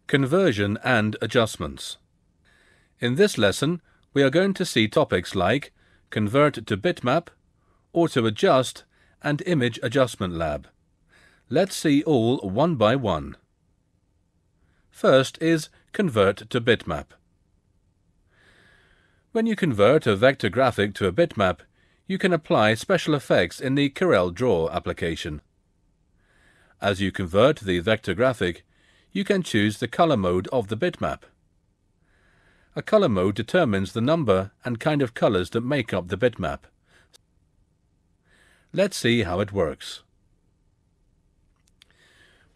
Conversion and adjustments. In this lesson, we are going to see topics like Convert to Bitmap, Auto Adjust, and Image Adjustment Lab. Let's see all one by one. First is Convert to Bitmap. When you convert a vector graphic to a bitmap, you can apply special effects in the CorelDRAW application. As you convert the vector graphic, you can choose the color mode of the bitmap. A color mode determines the number and kind of colors that make up the bitmap. Let's see how it works.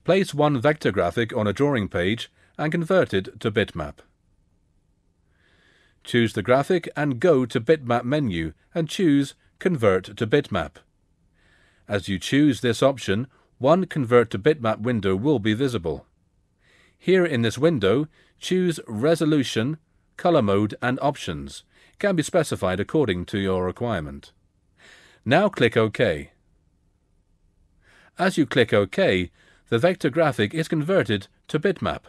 Place one vector graphic on a drawing page and convert it to bitmap. Choose the graphic and go to Bitmap menu and choose Convert to Bitmap. As you choose this option, one Convert to Bitmap window will be visible. Here in this window, choose Resolution, Color Mode and Options. It can be specified according to your requirement. Now click OK. As you click OK, the vector graphic is converted to bitmap.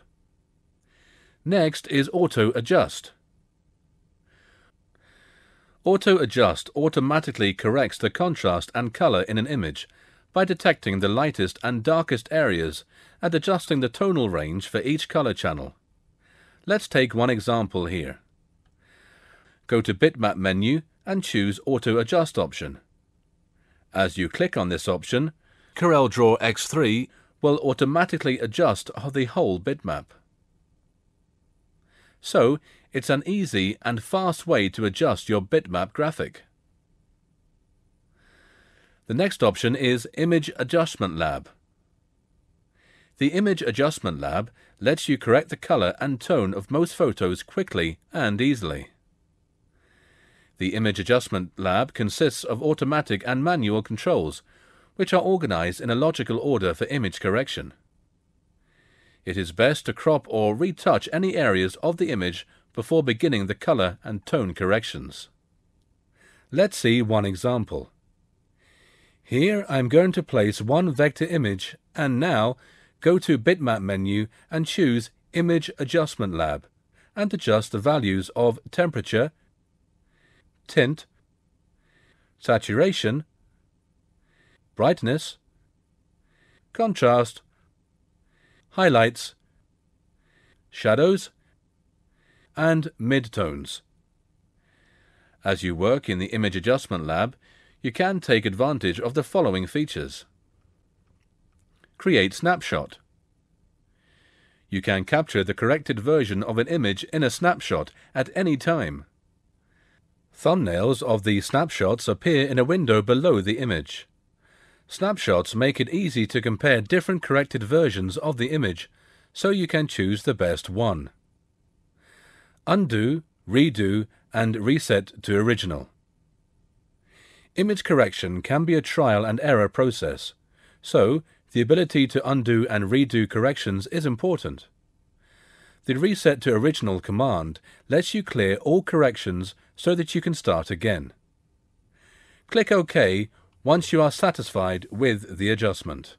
Next is Auto Adjust. Auto Adjust automatically corrects the contrast and color in an image by detecting the lightest and darkest areas and adjusting the tonal range for each color channel. Let's take one example here. Go to Bitmap menu and choose Auto Adjust option. As you click on this option, CorelDRAW X3 will automatically adjust the whole bitmap. So, it's an easy and fast way to adjust your bitmap graphic. The next option is Image Adjustment Lab. The Image Adjustment Lab lets you correct the color and tone of most photos quickly and easily. The Image Adjustment Lab consists of automatic and manual controls, which are organized in a logical order for image correction. It is best to crop or retouch any areas of the image before beginning the color and tone corrections. Let's see one example. Here I'm going to place one vector image and now go to Bitmap menu and choose Image Adjustment Lab and adjust the values of temperature, tint, saturation, brightness, contrast, highlights, shadows, and midtones. As you work in the Image Adjustment Lab, you can take advantage of the following features. Create snapshot. You can capture the corrected version of an image in a snapshot at any time. Thumbnails of the snapshots appear in a window below the image. Snapshots make it easy to compare different corrected versions of the image, so you can choose the best one. Undo, redo, and reset to original. Image correction can be a trial and error process, so the ability to undo and redo corrections is important. The reset to original command lets you clear all corrections so that you can start again. Click OK once you are satisfied with the adjustment.